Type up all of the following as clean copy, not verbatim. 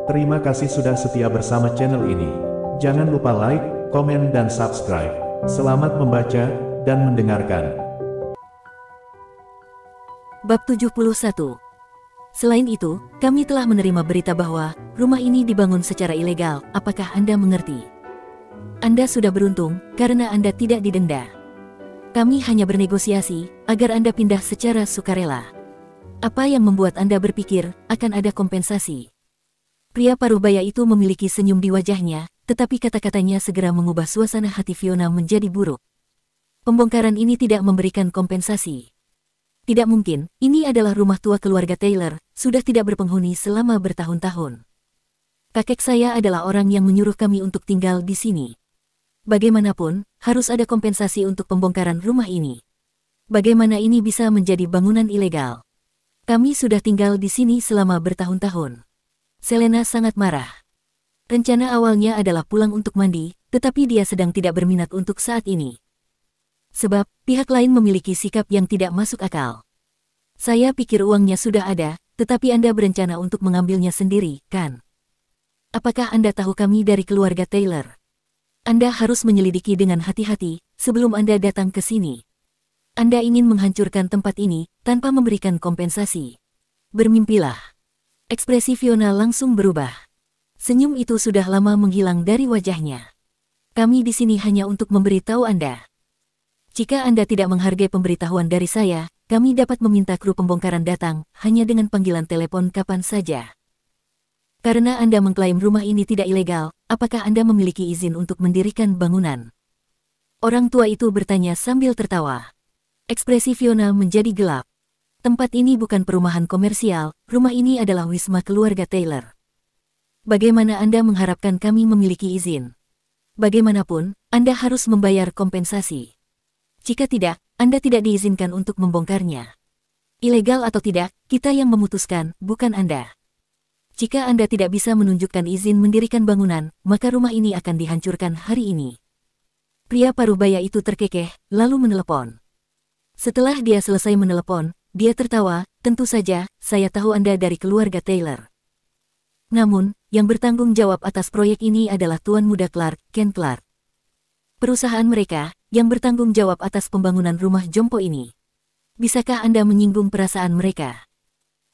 Terima kasih sudah setia bersama channel ini. Jangan lupa like, komen dan subscribe. Selamat membaca dan mendengarkan. Bab 71. Selain itu, kami telah menerima berita bahwa rumah ini dibangun secara ilegal. Apakah Anda mengerti? Anda sudah beruntung karena Anda tidak didenda. Kami hanya bernegosiasi agar Anda pindah secara sukarela. Apa yang membuat Anda berpikir akan ada kompensasi? Pria parubaya itu memiliki senyum di wajahnya, tetapi kata-katanya segera mengubah suasana hati Fiona menjadi buruk. Pembongkaran ini tidak memberikan kompensasi. Tidak mungkin, ini adalah rumah tua keluarga Taylor, sudah tidak berpenghuni selama bertahun-tahun. Kakek saya adalah orang yang menyuruh kami untuk tinggal di sini. Bagaimanapun, harus ada kompensasi untuk pembongkaran rumah ini. Bagaimana ini bisa menjadi bangunan ilegal? Kami sudah tinggal di sini selama bertahun-tahun. Selena sangat marah. Rencana awalnya adalah pulang untuk mandi, tetapi dia sedang tidak berminat untuk saat ini. Sebab, pihak lain memiliki sikap yang tidak masuk akal. Saya pikir uangnya sudah ada, tetapi Anda berencana untuk mengambilnya sendiri, kan? Apakah Anda tahu kami dari keluarga Taylor? Anda harus menyelidiki dengan hati-hati sebelum Anda datang ke sini. Anda ingin menghancurkan tempat ini tanpa memberikan kompensasi. Bermimpilah. Ekspresi Fiona langsung berubah. Senyum itu sudah lama menghilang dari wajahnya. Kami di sini hanya untuk memberitahu Anda. Jika Anda tidak menghargai pemberitahuan dari saya, kami dapat meminta kru pembongkaran datang hanya dengan panggilan telepon kapan saja. Karena Anda mengklaim rumah ini tidak ilegal, apakah Anda memiliki izin untuk mendirikan bangunan? Orang tua itu bertanya sambil tertawa. Ekspresi Fiona menjadi gelap. Tempat ini bukan perumahan komersial, rumah ini adalah wisma keluarga Taylor. Bagaimana Anda mengharapkan kami memiliki izin? Bagaimanapun, Anda harus membayar kompensasi. Jika tidak, Anda tidak diizinkan untuk membongkarnya. Ilegal atau tidak, kita yang memutuskan, bukan Anda. Jika Anda tidak bisa menunjukkan izin mendirikan bangunan, maka rumah ini akan dihancurkan hari ini. Pria parubaya itu terkekeh, lalu menelepon. Setelah dia selesai menelepon, dia tertawa, tentu saja, saya tahu Anda dari keluarga Taylor. Namun, yang bertanggung jawab atas proyek ini adalah Tuan Muda Clark, Ken Clark. Perusahaan mereka, yang bertanggung jawab atas pembangunan rumah jompo ini. Bisakah Anda menyinggung perasaan mereka?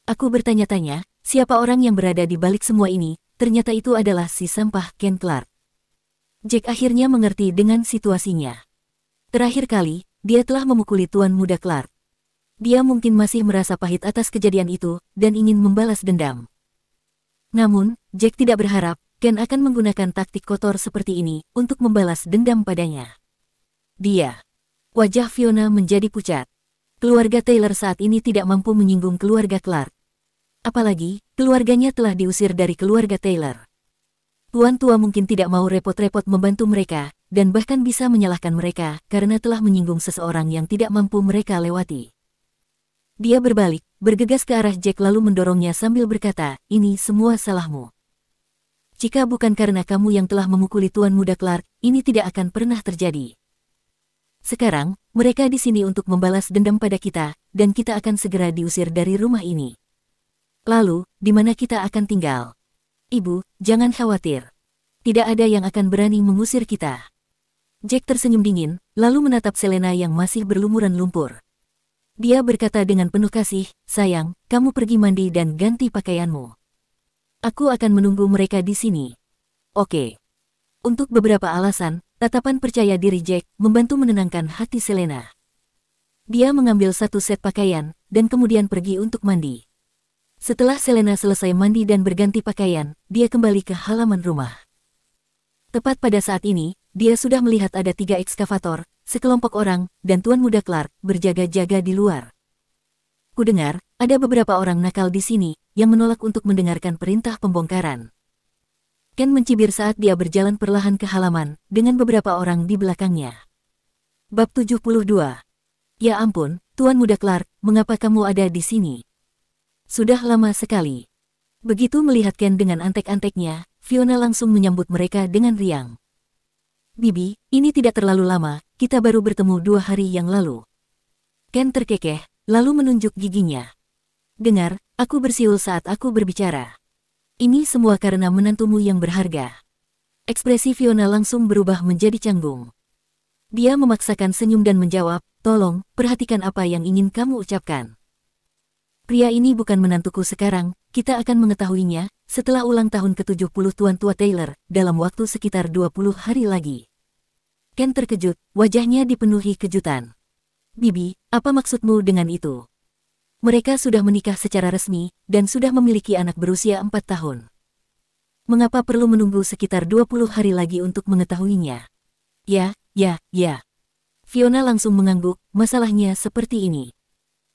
Aku bertanya-tanya, siapa orang yang berada di balik semua ini, ternyata itu adalah si sampah Ken Clark. Jack akhirnya mengerti dengan situasinya. Terakhir kali, dia telah memukuli Tuan Muda Clark. Dia mungkin masih merasa pahit atas kejadian itu, dan ingin membalas dendam. Namun, Jack tidak berharap Ken akan menggunakan taktik kotor seperti ini untuk membalas dendam padanya. Wajah Fiona menjadi pucat. Keluarga Taylor saat ini tidak mampu menyinggung keluarga Clark. Apalagi, keluarganya telah diusir dari keluarga Taylor. Tuan tua mungkin tidak mau repot-repot membantu mereka, dan bahkan bisa menyalahkan mereka karena telah menyinggung seseorang yang tidak mampu mereka lewati. Dia berbalik, bergegas ke arah Jack lalu mendorongnya sambil berkata, ini semua salahmu. Jika bukan karena kamu yang telah memukuli Tuan Muda Clark, ini tidak akan pernah terjadi. Sekarang, mereka di sini untuk membalas dendam pada kita, dan kita akan segera diusir dari rumah ini. Lalu, di mana kita akan tinggal? Ibu, jangan khawatir. Tidak ada yang akan berani mengusir kita. Jack tersenyum dingin, lalu menatap Selena yang masih berlumuran lumpur. Dia berkata dengan penuh kasih, sayang, kamu pergi mandi dan ganti pakaianmu. Aku akan menunggu mereka di sini. Oke. Untuk beberapa alasan, tatapan percaya diri Jack membantu menenangkan hati Selena. Dia mengambil satu set pakaian, dan kemudian pergi untuk mandi. Setelah Selena selesai mandi dan berganti pakaian, dia kembali ke halaman rumah. Tepat pada saat ini, dia sudah melihat ada 3 ekskavator, sekelompok orang, dan Tuan Muda Clark berjaga-jaga di luar. Kudengar, ada beberapa orang nakal di sini yang menolak untuk mendengarkan perintah pembongkaran. Ken mencibir saat dia berjalan perlahan ke halaman dengan beberapa orang di belakangnya. Bab 72. Ya ampun, Tuan Muda Clark, mengapa kamu ada di sini? Sudah lama sekali. Begitu melihat Ken dengan antek-anteknya, Fiona langsung menyambut mereka dengan riang. Bibi, ini tidak terlalu lama, kita baru bertemu 2 hari yang lalu. Ken terkekeh, lalu menunjuk giginya. Dengar, aku bersiul saat aku berbicara. Ini semua karena menantumu yang berharga. Ekspresi Fiona langsung berubah menjadi canggung. Dia memaksakan senyum dan menjawab, tolong, perhatikan apa yang ingin kamu ucapkan. Pria ini bukan menantuku sekarang, kita akan mengetahuinya setelah ulang tahun ke-70 Tuan Tua Taylor, dalam waktu sekitar 20 hari lagi. Ken terkejut, wajahnya dipenuhi kejutan. Bibi, apa maksudmu dengan itu? Mereka sudah menikah secara resmi, dan sudah memiliki anak berusia 4 tahun. Mengapa perlu menunggu sekitar 20 hari lagi untuk mengetahuinya? Ya. Fiona langsung mengangguk, masalahnya seperti ini.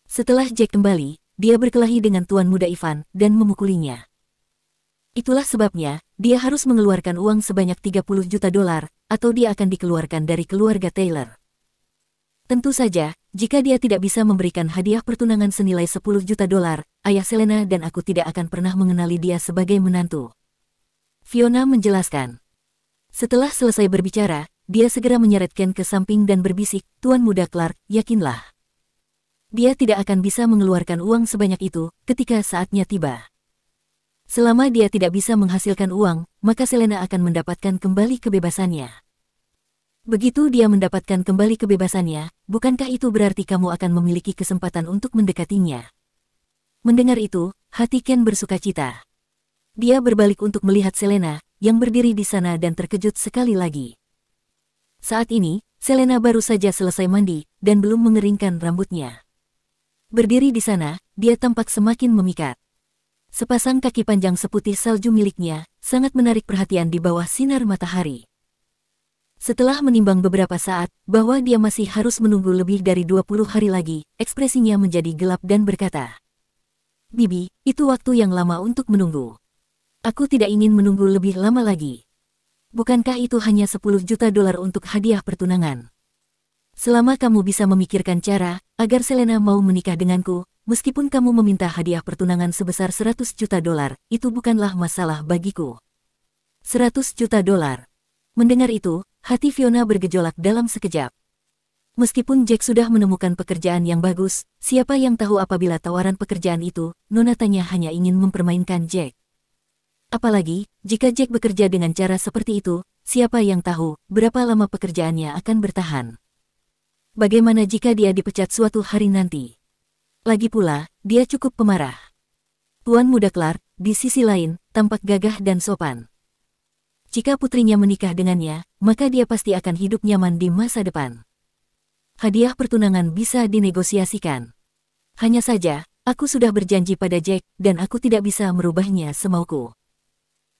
Setelah Jack kembali, dia berkelahi dengan Tuan Muda Ivan, dan memukulinya. Itulah sebabnya, dia harus mengeluarkan uang sebanyak 30 juta dolar, atau dia akan dikeluarkan dari keluarga Taylor. Tentu saja, jika dia tidak bisa memberikan hadiah pertunangan senilai 10 juta dolar, ayah Selena dan aku tidak akan pernah mengenali dia sebagai menantu. Fiona menjelaskan. Setelah selesai berbicara, dia segera menyeret Ken ke samping dan berbisik, Tuan Muda Clark, yakinlah. Dia tidak akan bisa mengeluarkan uang sebanyak itu ketika saatnya tiba. Selama dia tidak bisa menghasilkan uang, maka Selena akan mendapatkan kembali kebebasannya. Begitu dia mendapatkan kembali kebebasannya, bukankah itu berarti kamu akan memiliki kesempatan untuk mendekatinya? Mendengar itu, hati Ken bersukacita. Dia berbalik untuk melihat Selena, yang berdiri di sana dan terkejut sekali lagi. Saat ini, Selena baru saja selesai mandi, dan belum mengeringkan rambutnya. Berdiri di sana, dia tampak semakin memikat. Sepasang kaki panjang seputih salju miliknya, sangat menarik perhatian di bawah sinar matahari. Setelah menimbang beberapa saat, bahwa dia masih harus menunggu lebih dari 20 hari lagi, ekspresinya menjadi gelap dan berkata, Bibi, itu waktu yang lama untuk menunggu. Aku tidak ingin menunggu lebih lama lagi. Bukankah itu hanya 10 juta dolar untuk hadiah pertunangan? Selama kamu bisa memikirkan cara, agar Selena mau menikah denganku, meskipun kamu meminta hadiah pertunangan sebesar 100 juta dolar, itu bukanlah masalah bagiku. 100 juta dolar. Mendengar itu, hati Fiona bergejolak dalam sekejap. Meskipun Jack sudah menemukan pekerjaan yang bagus, siapa yang tahu apabila tawaran pekerjaan itu, Nona Tanya hanya ingin mempermainkan Jack. Apalagi, jika Jack bekerja dengan cara seperti itu, siapa yang tahu berapa lama pekerjaannya akan bertahan. Bagaimana jika dia dipecat suatu hari nanti? Lagi pula, dia cukup pemarah. Tuan Muda Clark, di sisi lain, tampak gagah dan sopan. Jika putrinya menikah dengannya, maka dia pasti akan hidup nyaman di masa depan. Hadiah pertunangan bisa dinegosiasikan. Hanya saja, aku sudah berjanji pada Jack, dan aku tidak bisa merubahnya semauku.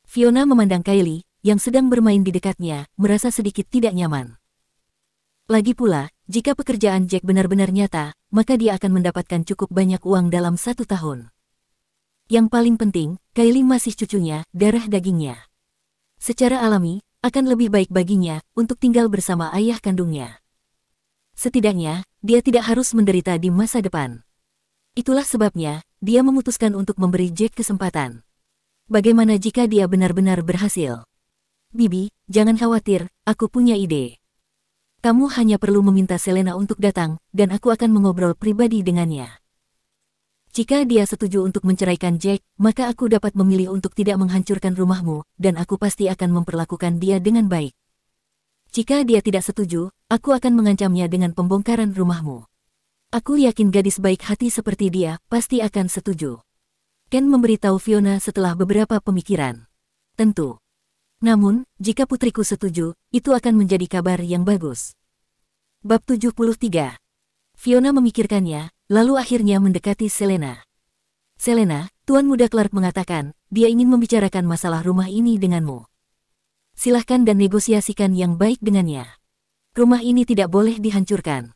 Fiona memandang Kylie, yang sedang bermain di dekatnya, merasa sedikit tidak nyaman. Lagi pula, jika pekerjaan Jack benar-benar nyata, maka dia akan mendapatkan cukup banyak uang dalam 1 tahun. Yang paling penting, Kylie masih cucunya, darah dagingnya. Secara alami, akan lebih baik baginya untuk tinggal bersama ayah kandungnya. Setidaknya, dia tidak harus menderita di masa depan. Itulah sebabnya, dia memutuskan untuk memberi Jack kesempatan. Bagaimana jika dia benar-benar berhasil? Bibi, jangan khawatir, aku punya ide. Kamu hanya perlu meminta Selena untuk datang, dan aku akan mengobrol pribadi dengannya. Jika dia setuju untuk menceraikan Jack, maka aku dapat memilih untuk tidak menghancurkan rumahmu, dan aku pasti akan memperlakukan dia dengan baik. Jika dia tidak setuju, aku akan mengancamnya dengan pembongkaran rumahmu. Aku yakin gadis baik hati seperti dia pasti akan setuju. Ken memberitahu Fiona setelah beberapa pemikiran. Tentu. Namun, jika putriku setuju, itu akan menjadi kabar yang bagus. Bab 73. Fiona memikirkannya, lalu akhirnya mendekati Selena. Selena, Tuan Muda Clark mengatakan, dia ingin membicarakan masalah rumah ini denganmu. Silahkan dan negosiasikan yang baik dengannya. Rumah ini tidak boleh dihancurkan.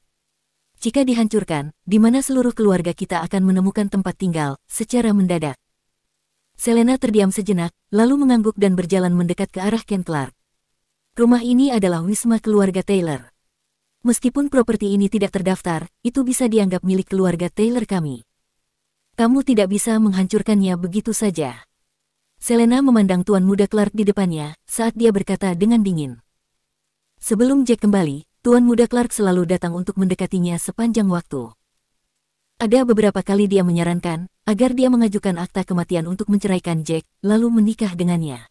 Jika dihancurkan, di mana seluruh keluarga kita akan menemukan tempat tinggal, secara mendadak. Selena terdiam sejenak, lalu mengangguk dan berjalan mendekat ke arah Ken Clark. Rumah ini adalah wisma keluarga Taylor. Meskipun properti ini tidak terdaftar, itu bisa dianggap milik keluarga Taylor kami. Kamu tidak bisa menghancurkannya begitu saja. Selena memandang Tuan Muda Clark di depannya, saat dia berkata dengan dingin. Sebelum Jack kembali, Tuan Muda Clark selalu datang untuk mendekatinya sepanjang waktu. Ada beberapa kali dia menyarankan agar dia mengajukan akta kematian untuk menceraikan Jack, lalu menikah dengannya.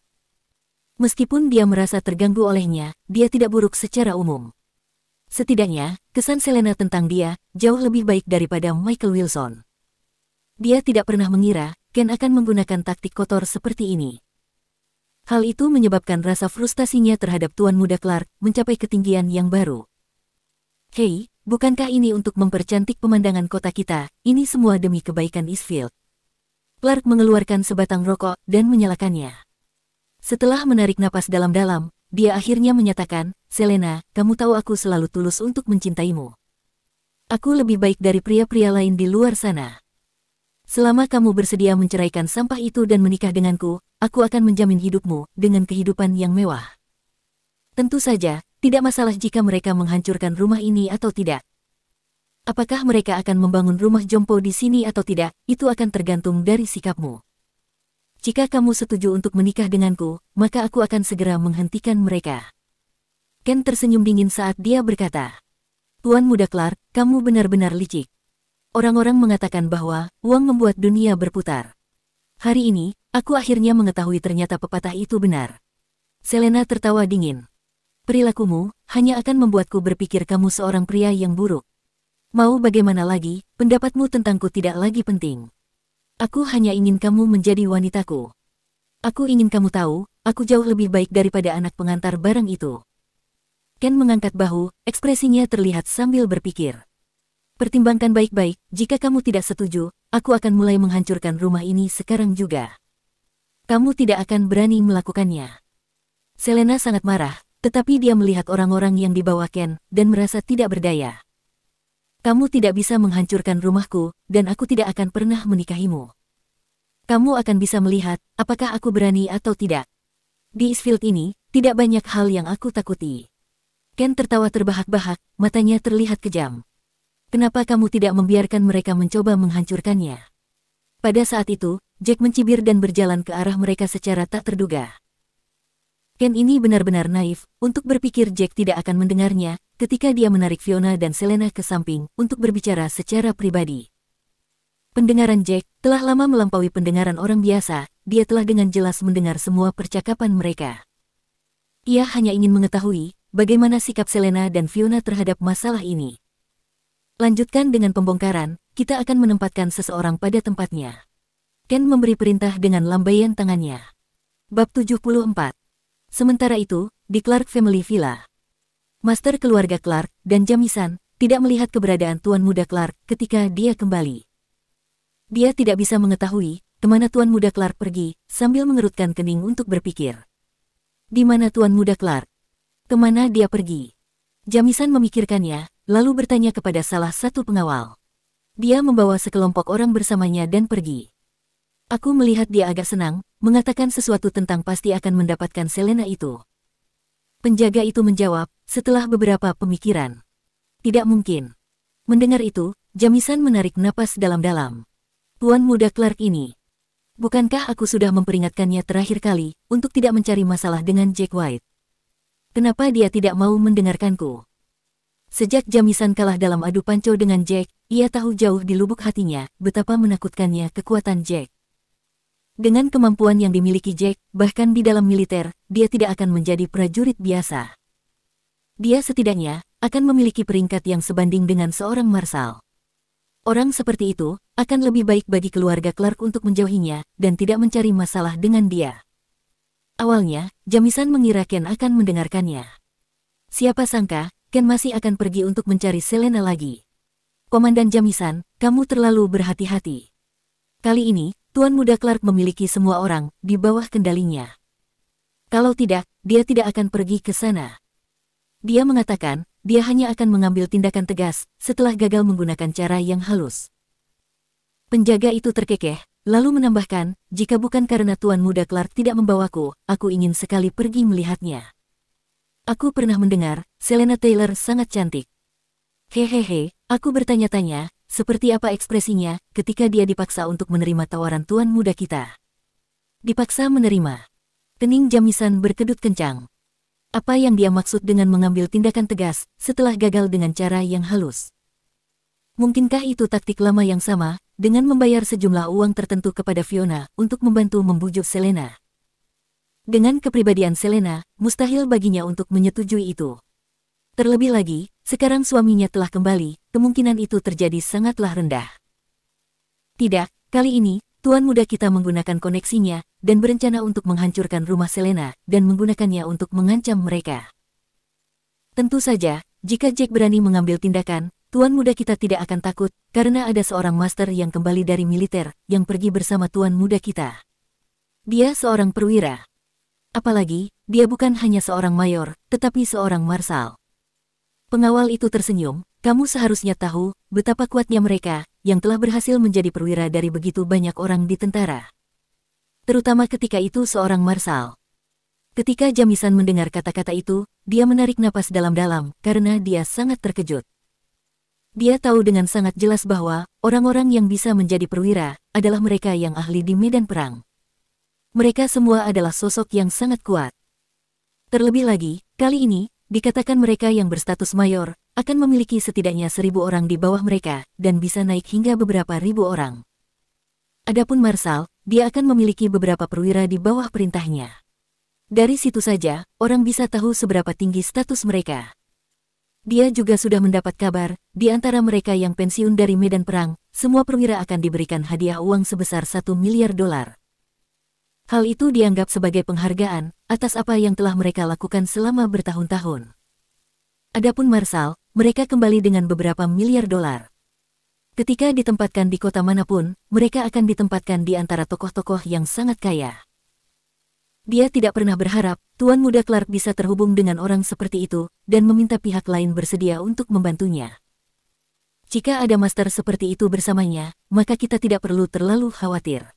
Meskipun dia merasa terganggu olehnya, dia tidak buruk secara umum. Setidaknya, kesan Selena tentang dia jauh lebih baik daripada Michael Wilson. Dia tidak pernah mengira Ken akan menggunakan taktik kotor seperti ini. Hal itu menyebabkan rasa frustasinya terhadap Tuan Muda Clark mencapai ketinggian yang baru. Hei, bukankah ini untuk mempercantik pemandangan kota kita? Ini semua demi kebaikan Eastfield. Clark mengeluarkan sebatang rokok dan menyalakannya. Setelah menarik napas dalam-dalam, dia akhirnya menyatakan, Selena, kamu tahu aku selalu tulus untuk mencintaimu. Aku lebih baik dari pria-pria lain di luar sana. Selama kamu bersedia menceraikan sampah itu dan menikah denganku, aku akan menjamin hidupmu dengan kehidupan yang mewah. Tentu saja, tidak masalah jika mereka menghancurkan rumah ini atau tidak. Apakah mereka akan membangun rumah jompo di sini atau tidak, itu akan tergantung dari sikapmu. Jika kamu setuju untuk menikah denganku, maka aku akan segera menghentikan mereka. Ken tersenyum dingin saat dia berkata, Tuan Muda Clark, kamu benar-benar licik. Orang-orang mengatakan bahwa uang membuat dunia berputar. Hari ini, aku akhirnya mengetahui ternyata pepatah itu benar. Selena tertawa dingin. Perilakumu hanya akan membuatku berpikir kamu seorang pria yang buruk. Mau bagaimana lagi, pendapatmu tentangku tidak lagi penting. Aku hanya ingin kamu menjadi wanitaku. Aku ingin kamu tahu, aku jauh lebih baik daripada anak pengantar barang itu. Ken mengangkat bahu, ekspresinya terlihat sambil berpikir. Pertimbangkan baik-baik, jika kamu tidak setuju, aku akan mulai menghancurkan rumah ini sekarang juga. Kamu tidak akan berani melakukannya. Selena sangat marah, tetapi dia melihat orang-orang yang dibawa Ken, dan merasa tidak berdaya. Kamu tidak bisa menghancurkan rumahku, dan aku tidak akan pernah menikahimu. Kamu akan bisa melihat, apakah aku berani atau tidak. Di Eastfield ini, tidak banyak hal yang aku takuti. Ken tertawa terbahak-bahak, matanya terlihat kejam. Kenapa kamu tidak membiarkan mereka mencoba menghancurkannya? Pada saat itu, Jack mencibir dan berjalan ke arah mereka secara tak terduga. Ken ini benar-benar naif, untuk berpikir Jack tidak akan mendengarnya, ketika dia menarik Fiona dan Selena ke samping untuk berbicara secara pribadi. Pendengaran Jack telah lama melampaui pendengaran orang biasa, dia telah dengan jelas mendengar semua percakapan mereka. Ia hanya ingin mengetahui bagaimana sikap Selena dan Fiona terhadap masalah ini. Lanjutkan dengan pembongkaran, kita akan menempatkan seseorang pada tempatnya. Ken memberi perintah dengan lambaian tangannya. Bab 74. Sementara itu, di Clark Family Villa, Master keluarga Clark dan Jamison tidak melihat keberadaan Tuan Muda Clark ketika dia kembali. Dia tidak bisa mengetahui kemana Tuan Muda Clark pergi, sambil mengerutkan kening untuk berpikir. Di mana Tuan Muda Clark? Kemana dia pergi? Jamison memikirkannya, lalu bertanya kepada salah satu pengawal. Dia membawa sekelompok orang bersamanya dan pergi. Aku melihat dia agak senang, mengatakan sesuatu tentang pasti akan mendapatkan Selena itu. Penjaga itu menjawab, setelah beberapa pemikiran. Tidak mungkin. Mendengar itu, Jamison menarik napas dalam-dalam. Tuan Muda Clark ini. Bukankah aku sudah memperingatkannya terakhir kali, untuk tidak mencari masalah dengan Jack White? Kenapa dia tidak mau mendengarkanku? Sejak Jamison kalah dalam adu panco dengan Jack, ia tahu jauh di lubuk hatinya, betapa menakutkannya kekuatan Jack. Dengan kemampuan yang dimiliki Jack, bahkan di dalam militer, dia tidak akan menjadi prajurit biasa. Dia setidaknya akan memiliki peringkat yang sebanding dengan seorang marsal. Orang seperti itu akan lebih baik bagi keluarga Clark untuk menjauhinya dan tidak mencari masalah dengan dia. Awalnya, Jamison mengira Ken akan mendengarkannya. Siapa sangka, Ken masih akan pergi untuk mencari Selena lagi. Komandan Jamison, kamu terlalu berhati-hati. Kali ini, Tuan Muda Clark memiliki semua orang di bawah kendalinya. Kalau tidak, dia tidak akan pergi ke sana. Dia mengatakan, dia hanya akan mengambil tindakan tegas setelah gagal menggunakan cara yang halus. Penjaga itu terkekeh, lalu menambahkan, jika bukan karena Tuan Muda Clark tidak membawaku, aku ingin sekali pergi melihatnya. Aku pernah mendengar, Selena Taylor sangat cantik. Hehehe, aku bertanya-tanya, seperti apa ekspresinya ketika dia dipaksa untuk menerima tawaran Tuan Muda kita. Dipaksa menerima. Kening Jamison berkedut kencang. Apa yang dia maksud dengan mengambil tindakan tegas setelah gagal dengan cara yang halus? Mungkinkah itu taktik lama yang sama, dengan membayar sejumlah uang tertentu kepada Fiona untuk membantu membujuk Selena? Dengan kepribadian Selena, mustahil baginya untuk menyetujui itu. Terlebih lagi, sekarang suaminya telah kembali, kemungkinan itu terjadi sangatlah rendah. Tidak, kali ini, tuan muda kita menggunakan koneksinya, dan berencana untuk menghancurkan rumah Selena, dan menggunakannya untuk mengancam mereka. Tentu saja, jika Jack berani mengambil tindakan, tuan muda kita tidak akan takut, karena ada seorang master yang kembali dari militer, yang pergi bersama tuan muda kita. Dia seorang perwira. Apalagi, dia bukan hanya seorang mayor, tetapi seorang marsal. Pengawal itu tersenyum, kamu seharusnya tahu, betapa kuatnya mereka, yang telah berhasil menjadi perwira dari begitu banyak orang di tentara. Terutama ketika itu seorang marsal. Ketika Jamisan mendengar kata-kata itu, dia menarik napas dalam-dalam, karena dia sangat terkejut. Dia tahu dengan sangat jelas bahwa, orang-orang yang bisa menjadi perwira, adalah mereka yang ahli di medan perang. Mereka semua adalah sosok yang sangat kuat. Terlebih lagi, kali ini, dikatakan mereka yang berstatus mayor, akan memiliki setidaknya 1.000 orang di bawah mereka, dan bisa naik hingga beberapa ribu orang. Adapun marsal, dia akan memiliki beberapa perwira di bawah perintahnya. Dari situ saja, orang bisa tahu seberapa tinggi status mereka. Dia juga sudah mendapat kabar, di antara mereka yang pensiun dari medan perang, semua perwira akan diberikan hadiah uang sebesar $1 miliar. Hal itu dianggap sebagai penghargaan atas apa yang telah mereka lakukan selama bertahun-tahun. Adapun marsal, mereka kembali dengan beberapa miliar dolar. Ketika ditempatkan di kota manapun, mereka akan ditempatkan di antara tokoh-tokoh yang sangat kaya. Dia tidak pernah berharap Tuan Muda Clark bisa terhubung dengan orang seperti itu dan meminta pihak lain bersedia untuk membantunya. Jika ada master seperti itu bersamanya, maka kita tidak perlu terlalu khawatir.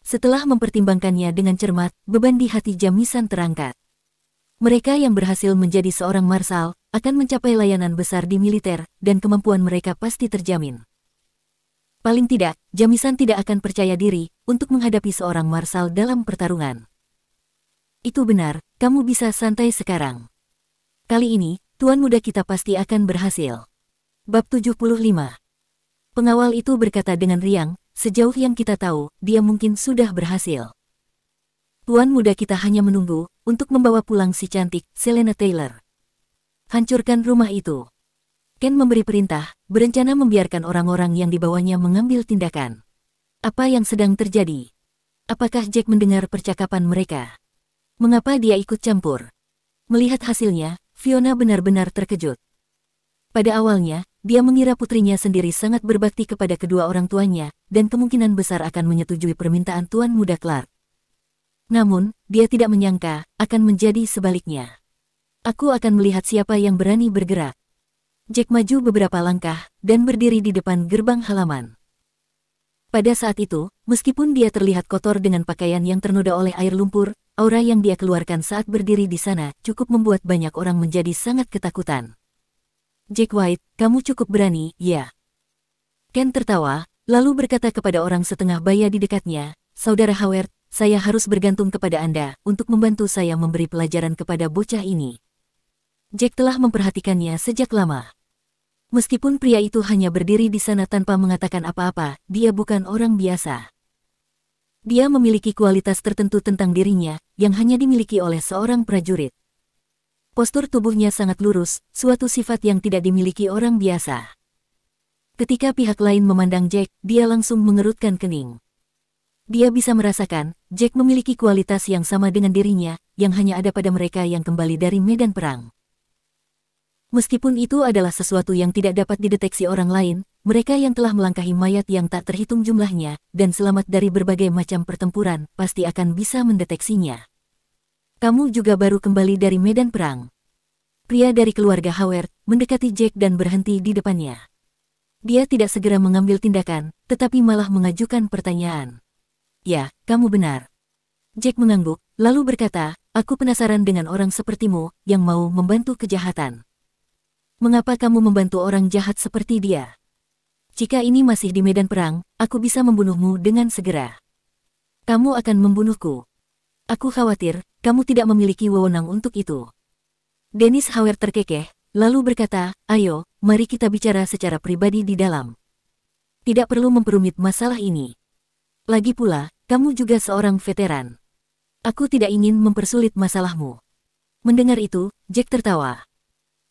Setelah mempertimbangkannya dengan cermat, beban di hati Jamisan terangkat. Mereka yang berhasil menjadi seorang marsal, akan mencapai layanan besar di militer, dan kemampuan mereka pasti terjamin. Paling tidak, Jamisan tidak akan percaya diri, untuk menghadapi seorang marsal dalam pertarungan. Itu benar, kamu bisa santai sekarang. Kali ini, tuan muda kita pasti akan berhasil. Bab 75. Pengawal itu berkata dengan riang, sejauh yang kita tahu, dia mungkin sudah berhasil. Tuan muda kita hanya menunggu, untuk membawa pulang si cantik, Selena Taylor. Hancurkan rumah itu. Ken memberi perintah, berencana membiarkan orang-orang yang dibawanya mengambil tindakan. Apa yang sedang terjadi? Apakah Jack mendengar percakapan mereka? Mengapa dia ikut campur? Melihat hasilnya, Fiona benar-benar terkejut. Pada awalnya, dia mengira putrinya sendiri sangat berbakti kepada kedua orang tuanya, dan kemungkinan besar akan menyetujui permintaan Tuan Muda Clark. Namun, dia tidak menyangka, akan menjadi sebaliknya. Aku akan melihat siapa yang berani bergerak. Jack maju beberapa langkah, dan berdiri di depan gerbang halaman. Pada saat itu, meskipun dia terlihat kotor dengan pakaian yang ternoda oleh air lumpur, aura yang dia keluarkan saat berdiri di sana, cukup membuat banyak orang menjadi sangat ketakutan. Jack White, kamu cukup berani, ya. Ken tertawa, lalu berkata kepada orang setengah baya di dekatnya, Saudara Howard, saya harus bergantung kepada Anda, untuk membantu saya memberi pelajaran kepada bocah ini. Jack telah memperhatikannya sejak lama. Meskipun pria itu hanya berdiri di sana tanpa mengatakan apa-apa, dia bukan orang biasa. Dia memiliki kualitas tertentu tentang dirinya, yang hanya dimiliki oleh seorang prajurit. Postur tubuhnya sangat lurus, suatu sifat yang tidak dimiliki orang biasa. Ketika pihak lain memandang Jack, dia langsung mengerutkan kening. Dia bisa merasakan, Jack memiliki kualitas yang sama dengan dirinya, yang hanya ada pada mereka yang kembali dari medan perang. Meskipun itu adalah sesuatu yang tidak dapat dideteksi orang lain, mereka yang telah melangkahi mayat yang tak terhitung jumlahnya, dan selamat dari berbagai macam pertempuran, pasti akan bisa mendeteksinya. Kamu juga baru kembali dari medan perang. Pria dari keluarga Howard mendekati Jack dan berhenti di depannya. Dia tidak segera mengambil tindakan, tetapi malah mengajukan pertanyaan. Ya, kamu benar. Jack mengangguk, lalu berkata, aku penasaran dengan orang sepertimu, yang mau membantu kejahatan. Mengapa kamu membantu orang jahat seperti dia? Jika ini masih di medan perang, aku bisa membunuhmu dengan segera. Kamu akan membunuhku. Aku khawatir, kamu tidak memiliki wewenang untuk itu. Dennis Howard terkekeh, lalu berkata, ayo, mari kita bicara secara pribadi di dalam. Tidak perlu memperumit masalah ini. Lagi pula, kamu juga seorang veteran. Aku tidak ingin mempersulit masalahmu. Mendengar itu, Jack tertawa.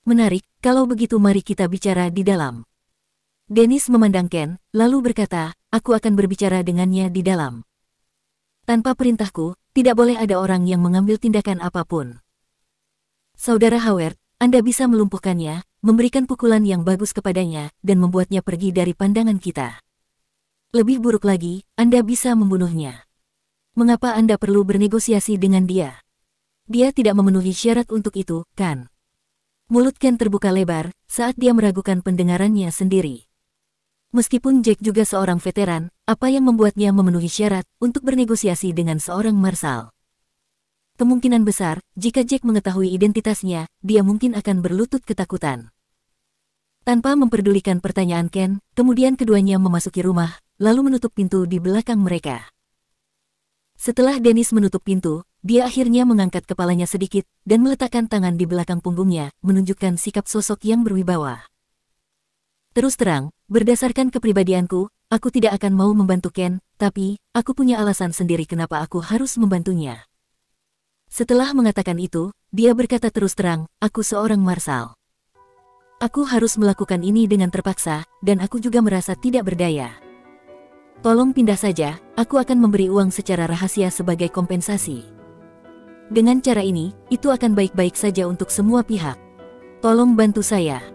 Menarik, kalau begitu mari kita bicara di dalam. Dennis memandang Ken, lalu berkata, aku akan berbicara dengannya di dalam. Tanpa perintahku, tidak boleh ada orang yang mengambil tindakan apapun. Saudara Howard, Anda bisa melumpuhkannya, memberikan pukulan yang bagus kepadanya, dan membuatnya pergi dari pandangan kita. Lebih buruk lagi, Anda bisa membunuhnya. Mengapa Anda perlu bernegosiasi dengan dia? Dia tidak memenuhi syarat untuk itu, kan? Mulut Ken terbuka lebar, saat dia meragukan pendengarannya sendiri. Meskipun Jack juga seorang veteran, apa yang membuatnya memenuhi syarat untuk bernegosiasi dengan seorang marsal? Kemungkinan besar, jika Jack mengetahui identitasnya, dia mungkin akan berlutut ketakutan. Tanpa memperdulikan pertanyaan Ken, kemudian keduanya memasuki rumah, lalu menutup pintu di belakang mereka. Setelah Dennis menutup pintu, dia akhirnya mengangkat kepalanya sedikit, dan meletakkan tangan di belakang punggungnya, menunjukkan sikap sosok yang berwibawa. Terus terang, berdasarkan kepribadianku, aku tidak akan mau membantu Ken, tapi, aku punya alasan sendiri kenapa aku harus membantunya. Setelah mengatakan itu, dia berkata terus terang, aku seorang marsal. Aku harus melakukan ini dengan terpaksa, dan aku juga merasa tidak berdaya. Tolong pindah saja, aku akan memberi uang secara rahasia sebagai kompensasi. Dengan cara ini, itu akan baik-baik saja untuk semua pihak. Tolong bantu saya.